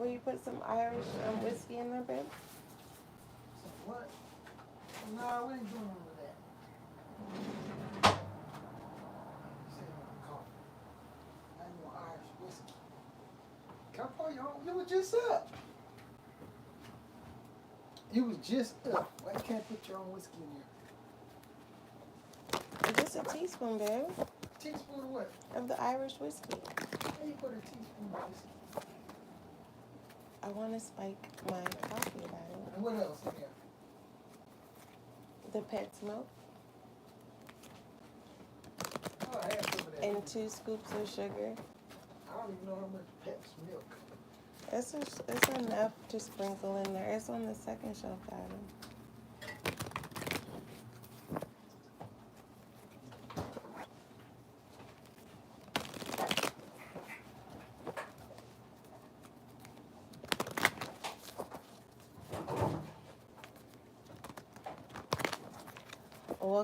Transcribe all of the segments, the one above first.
Will you put some Irish whiskey in there, babe? So what? No, we ain't doing all of that. Say coffee. I ain't no Irish whiskey. Come on, you were just up. You was just up. Why you can't put your own whiskey in there? Just a teaspoon, babe. Teaspoon of what? Of the Irish whiskey. How you put a teaspoon of whiskey? I want to spike my coffee, babe. And what else in there? The pet's milk. Oh, I have some of that. And 2 scoops of sugar. I don't even know how much Pep's milk. It's enough to sprinkle in there. It's on the second shelf, darling.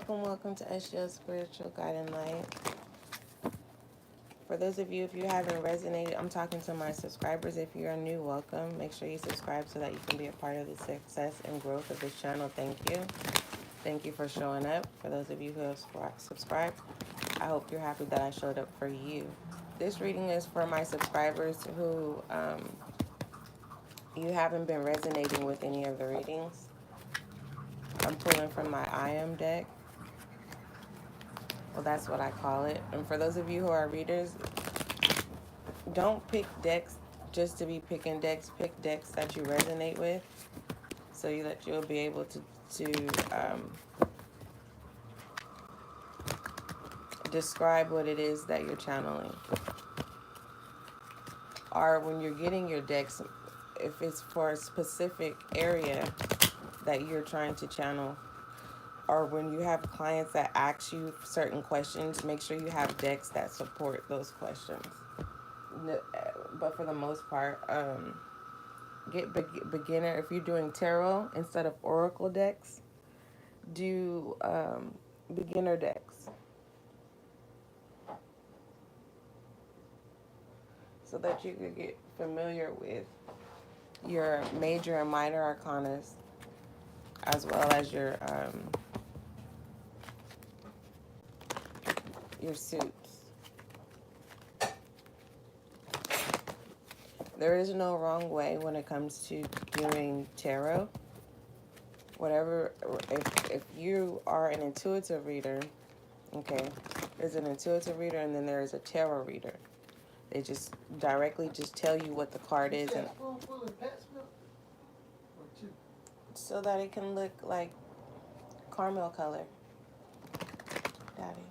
Welcome to SGL Spiritual Guiding Light. For those of you, if you haven't resonated, I'm talking to my subscribers. If you're new, welcome. Make sure you subscribe so that you can be a part of the success and growth of this channel. Thank you. Thank you for showing up. For those of you who have subscribed, I hope you're happy that I showed up for you. This reading is for my subscribers who you haven't been resonating with any of the readings. I'm pulling from my I Am deck. Well, that's what I call it. And for those of you who are readers, don't pick decks just to be picking decks. Pick decks that you resonate with, so that you'll be able to describe what it is that you're channeling. Or when you're getting your decks, if it's for a specific area that you're trying to channel, or when you have clients that ask you certain questions, make sure you have decks that support those questions. But for the most part, get beginner. If you're doing tarot instead of oracle decks, do beginner decks, so that you could get familiar with your major and minor arcanas, as well as your suits. There is no wrong way when it comes to doing tarot. Whatever, if you are an intuitive reader, okay, there's an intuitive reader and then there is a tarot reader. They just directly just tell you what the card is, and so that it can look like caramel color, Daddy.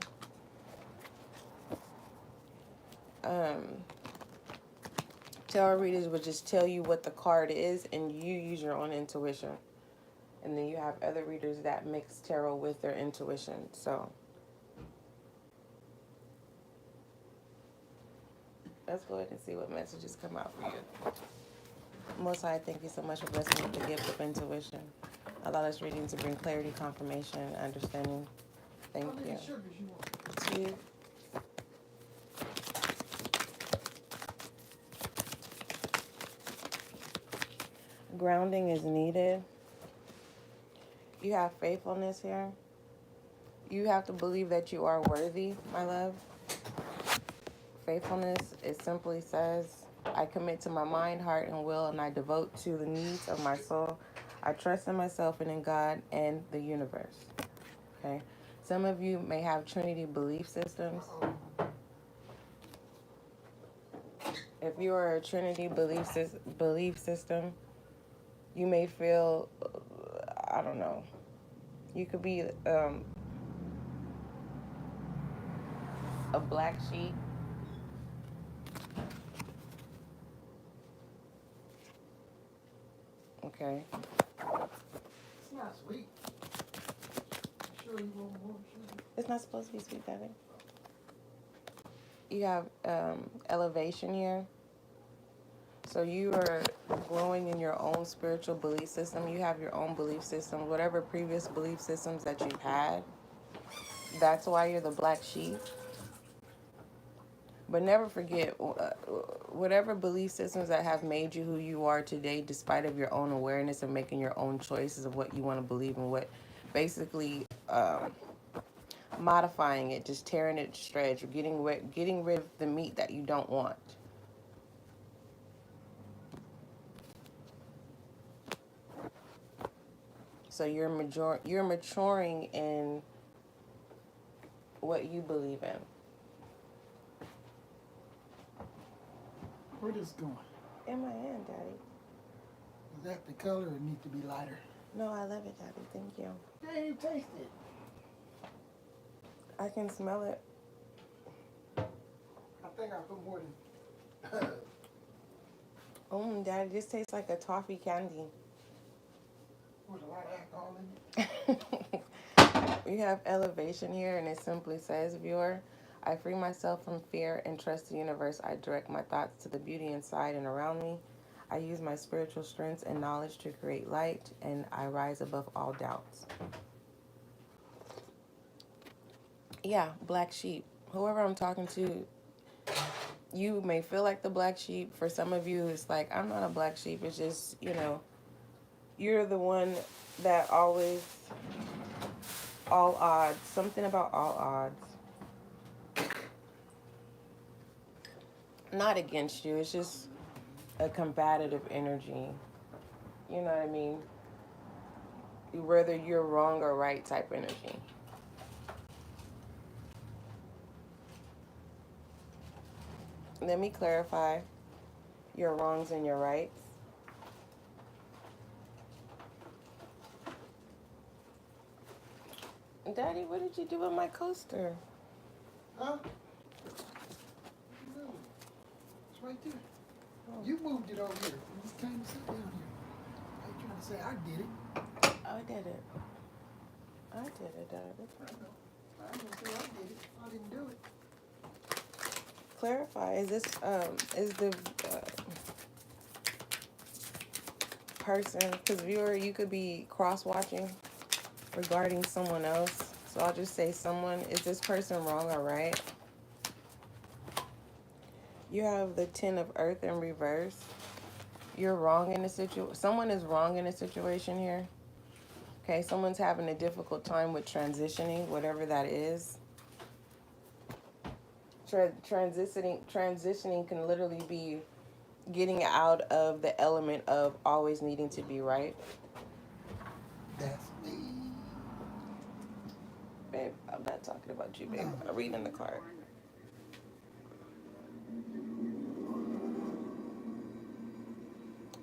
Tarot readers would just tell you what the card is, and you use your own intuition. And then you have other readers that mix tarot with their intuition. So let's go ahead and see what messages come out for you. Most High, thank you so much for blessing with the gift of intuition. Allow this reading to bring clarity, confirmation, and understanding. Thank you. Two. Grounding is needed. You have faithfulness here. You have to believe that you are worthy, my love. Faithfulness, it simply says, I commit to my mind, heart, and will, and I devote to the needs of my soul. I trust in myself and in God and the universe. Okay? Some of you may have Trinity belief systems. If you are a Trinity belief system, you may feel, I don't know, you could be a black sheep. Okay. It's not sweet. Sure you want more sugar? It's not supposed to be sweet, Daddy. You have elevation here. So you are growing in your own spiritual belief system. You have your own belief system. Whatever previous belief systems that you've had, that's why you're the black sheep. But never forget, whatever belief systems that have made you who you are today, despite of your own awareness and making your own choices of what you want to believe and what, basically, modifying it, just tearing it to shreds, or getting rid of the meat that you don't want. So you're maturing in what you believe in. Where this going? In my hand, Daddy. Is that the color or need to be lighter? No, I love it, Daddy. Thank you. You ain't taste it. I can smell it. I think I put more than. Daddy, this tastes like a toffee candy. With a lot of alcohol in it. We have elevation here, and it simply says, viewer, I free myself from fear and trust the universe. I direct my thoughts to the beauty inside and around me. I use my spiritual strengths and knowledge to create light, and I rise above all doubts. Yeah, black sheep. Whoever I'm talking to, you may feel like the black sheep. For some of you, it's like, I'm not a black sheep. It's just, you're the one that always, all odds, something about all odds. Not against you, it's just a combative energy. You know what I mean? Whether you're wrong or right type energy. Let me clarify your wrongs and your rights. Daddy, what did you do with my coaster? Huh? No. It's right there. Oh. You moved it over here. You just came to sit down here. Are you trying to say I did it? I did it. I did it, Daddy. I know. I didn't say I did it. I didn't do it. Clarify, is the person, because viewer, you could be cross-watching regarding someone else. So I'll just say someone, is this person wrong or right? You have the 10 of Earth in reverse. You're wrong in a situation. Someone is wrong in a situation here. Okay, someone's having a difficult time with transitioning, whatever that is. Transitioning can literally be getting out of the element of always needing to be right. That's me. Babe, I'm not talking about you, babe. No. I'm reading the card.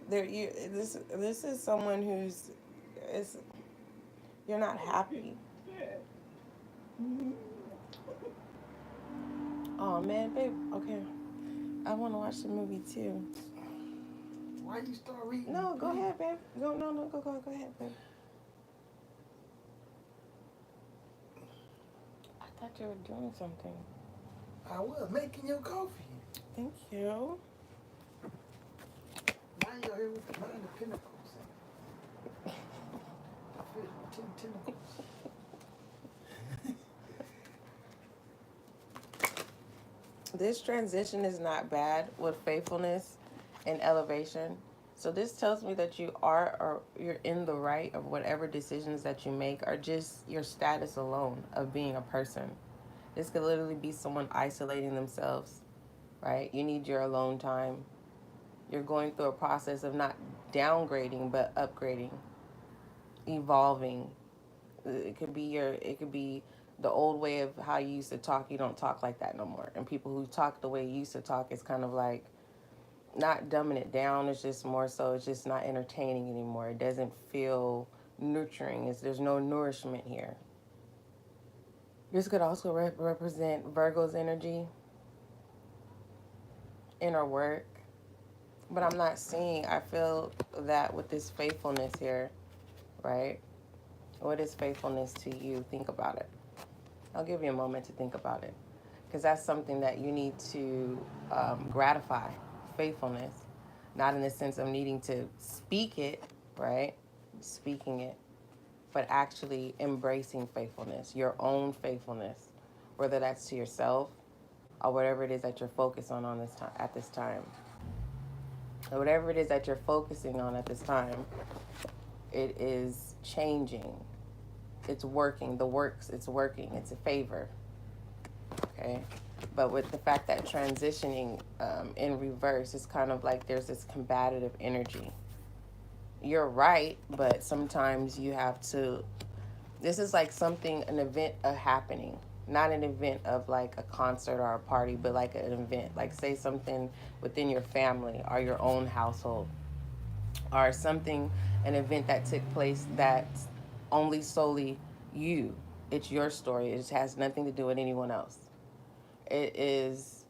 This is someone who's you're not happy. Oh man, babe. Okay, I want to watch the movie too. Why you start reading? No, go ahead, babe. Go ahead, babe. I thought you were doing something. I was making your coffee. Thank you. Now you're here with the 9 of Pentacles. 10 tentacles. This transition is not bad with faithfulness and elevation. So this tells me that you are, or you're in the right of whatever decisions that you make are just your status alone of being a person. This could literally be someone isolating themselves, right? You need your alone time. You're going through a process of not downgrading, but upgrading, evolving. It could be the old way of how you used to talk. You don't talk like that no more. And people who talk the way you used to talk, it's kind of like not dumbing it down. It's just more so, it's just not entertaining anymore. It doesn't feel nurturing. There's no nourishment here. This could also represent Virgo's energy, inner work. But I'm not seeing, I feel that with this faithfulness here, right? What is faithfulness to you? Think about it. I'll give you a moment to think about it. Because that's something that you need to gratify, faithfulness. Not in the sense of needing to speak it, right? Speaking it. But actually embracing faithfulness, your own faithfulness. Whether that's to yourself, or whatever it is that you're focused on this time at this time. Or whatever it is that you're focusing on at this time, it is changing. It's working. It's working. It's a favor. Okay. But with the fact that transitioning in reverse, it's kind of like there's this combative energy. You're right, but sometimes you have to. This is like something, an event, a happening. Not an event of like a concert or a party, but like an event. Like, say something within your family or your own household, or something, an event that took place that's only solely you. It's your story. It has nothing to do with anyone else. It is,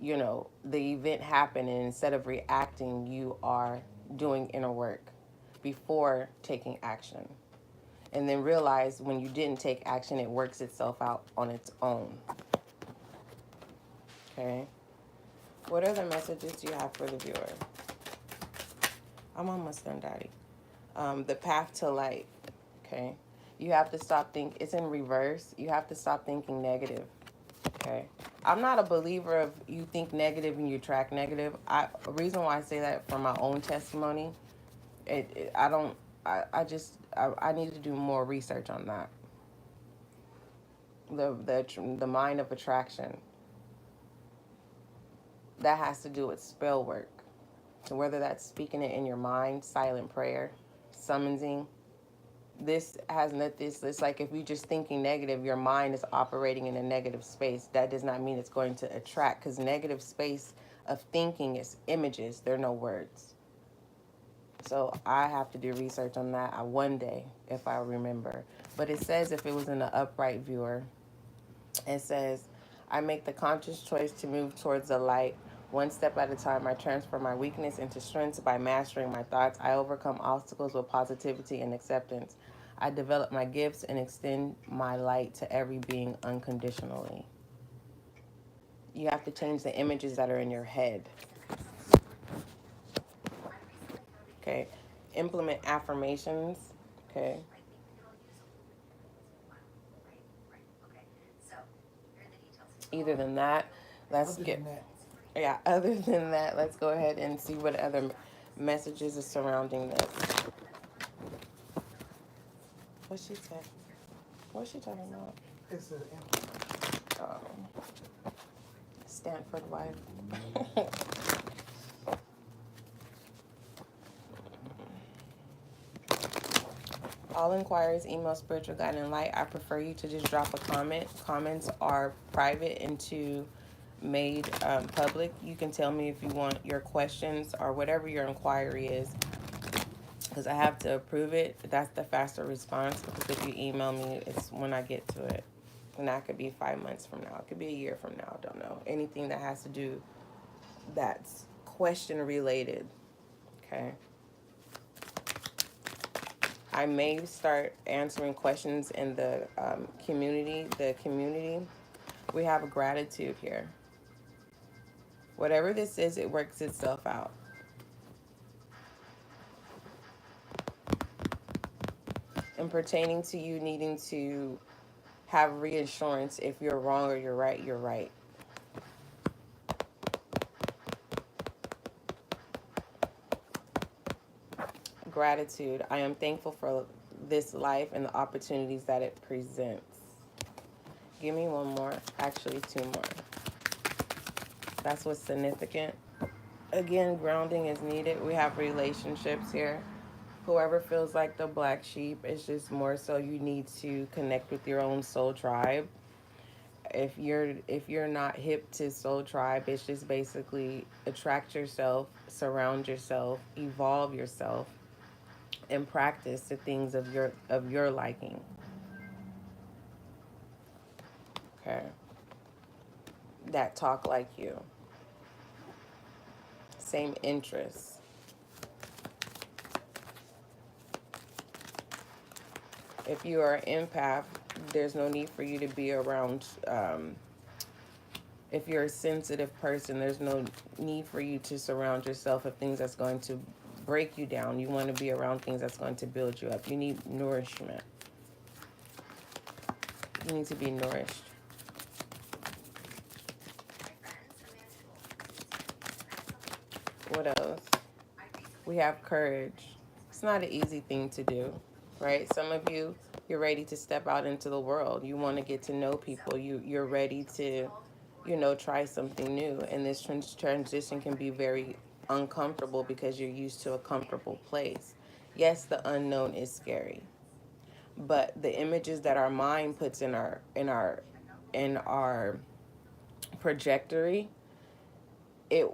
the event happened, and instead of reacting, you are doing inner work before taking action. And then realize when you didn't take action, it works itself out on its own. Okay? What other messages do you have for the viewer? I'm almost done, Daddy. The path to light. Okay? You have to stop thinking. It's in reverse. You have to stop thinking negative. Okay? I'm not a believer of you think negative and you attract negative. The reason why I say that from my own testimony, I need to do more research on that. The mind of attraction. That has to do with spell work. So whether that's speaking it in your mind, silent prayer, summoning, this has nothing. It's like if you're just thinking negative, your mind is operating in a negative space. That does not mean it's going to attract, because negative space of thinking is images. They're no words. So I have to do research on that one day if I remember. But it says, if it was in the upright viewer, it says, I make the conscious choice to move towards the light. One step at a time, I transfer my weakness into strength by mastering my thoughts. I overcome obstacles with positivity and acceptance. I develop my gifts and extend my light to every being unconditionally. You have to change the images that are in your head. Okay. Implement affirmations. Okay. Other than that, let's go ahead and see what other messages are surrounding this. What's she saying? What's she talking about? It's a Stanford wife. All inquiries, email Spiritual Guiding Light. I prefer you to just drop a comment. Comments are private and made public. You can tell me if you want your questions or whatever your inquiry is, because I have to approve it. That's the faster response, because if you email me, it's when I get to it. And that could be 5 months from now. It could be a year from now. I don't know. Anything that has to do that's question related. Okay. I may start answering questions in the community. We have a gratitude here. Whatever this is, it works itself out. And pertaining to you needing to have reassurance, if you're wrong or you're right, you're right. Gratitude. I am thankful for this life and the opportunities that it presents. Give me one more. Actually, two more. That's what's significant. Again, grounding is needed. We have relationships here. Whoever feels like the black sheep, it's just more so you need to connect with your own soul tribe. If you're not hip to soul tribe, it's just basically attract yourself, surround yourself, evolve yourself, and practice the things of your liking. Okay. That talk like you. Same interests. If you are an empath, there's no need for you to be around. If you're a sensitive person, there's no need for you to surround yourself with things that's going to break you down. You want to be around things that's going to build you up. You need nourishment. You need to be nourished. What else? We have courage. It's not an easy thing to do, right? Some of you, you're ready to step out into the world. You want to get to know people. You're ready to, try something new. And this transition can be very uncomfortable because you're used to a comfortable place. Yes, the unknown is scary, but the images that our mind puts in our trajectory, it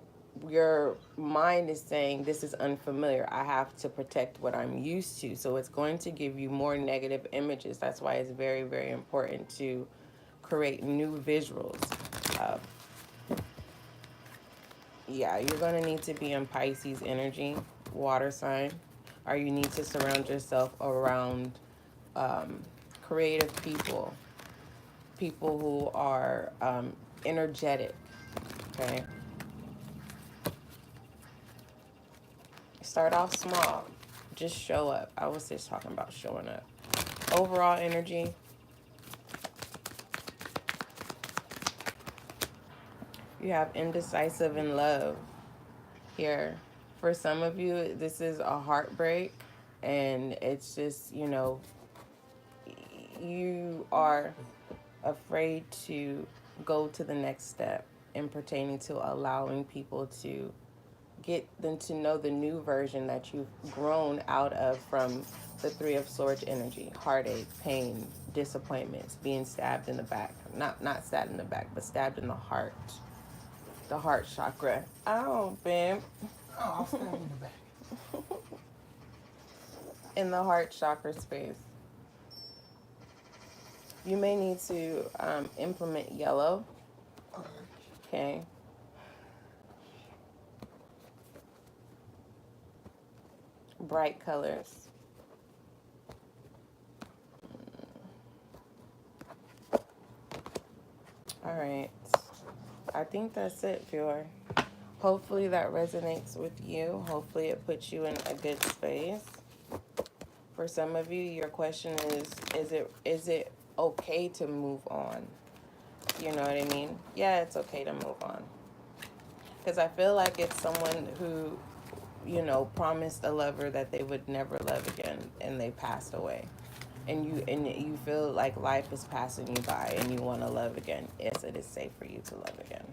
your mind is saying this is unfamiliar. I have to protect what I'm used to. So it's going to give you more negative images. That's why it's very, very important to create new visuals. Uh, yeah, you're going to need to be in Pisces energy, water sign, or you need to surround yourself around creative people, people who are energetic. Okay. Start off small. Just show up. I was just talking about showing up. Overall energy, you have indecisive in love here. For some of you, this is a heartbreak, and it's just, you are afraid to go to the next step in pertaining to allowing people to get them to know the new version that you've grown out of from the Three of Swords energy. Heartache, pain, disappointments, being stabbed in the back. Not stabbed in the back, but stabbed in the heart. The heart chakra. Oh, babe. Oh, I'll stand in the back. In the heart chakra space. You may need to implement yellow. Okay. Bright colors. All right. I think that's it, viewer. Hopefully that resonates with you. Hopefully it puts you in a good space. For some of you, your question is it okay to move on? You know what I mean? Yeah, it's okay to move on. Because I feel like it's someone who, promised a lover that they would never love again, and they passed away. And you feel like life is passing you by and you want to love again. Yes, it is safe for you to love again.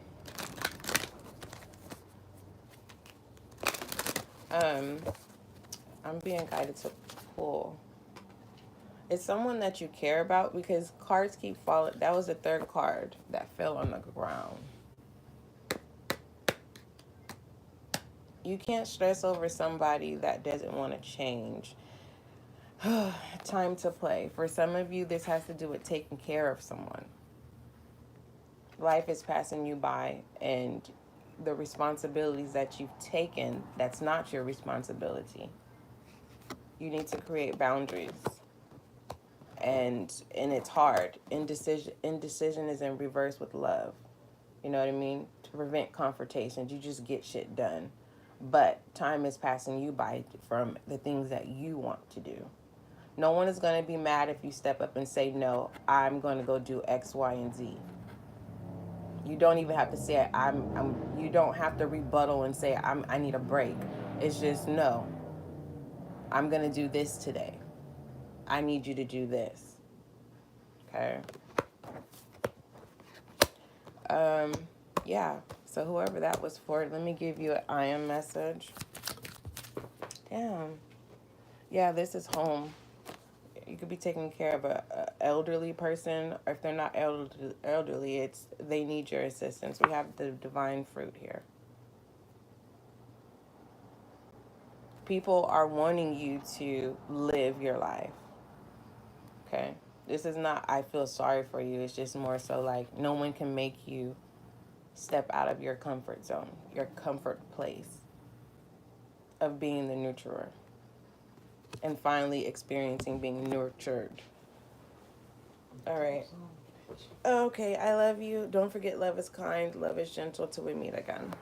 I'm being guided to pull. It's someone that you care about, because cards keep falling. That was the third card that fell on the ground. You can't stress over somebody that doesn't want to change. Time to play. For some of you, this has to do with taking care of someone. Life is passing you by, and the responsibilities that you've taken, that's not your responsibility. You need to create boundaries. And it's hard. Indecision is in reverse with love. You know what I mean? To prevent confrontations, you just get shit done. But time is passing you by from the things that you want to do. No one is going to be mad if you step up and say, no, I'm going to go do X, Y, and Z. You don't even have to say, you don't have to rebuttal and say, I need a break. It's just, no, I'm going to do this today. I need you to do this. Okay. Yeah. So whoever that was for, let me give you an I am message. Damn. Yeah, this is home. You could be taking care of a elderly person, or if they're not elderly, they need your assistance. We have the divine fruit here. People are wanting you to live your life. Okay? This is not, I feel sorry for you. It's just more so like no one can make you step out of your comfort zone, your comfort place of being the nurturer and finally experiencing being nurtured. All right. Okay, I love you. Don't forget, love is kind, love is gentle till we meet again.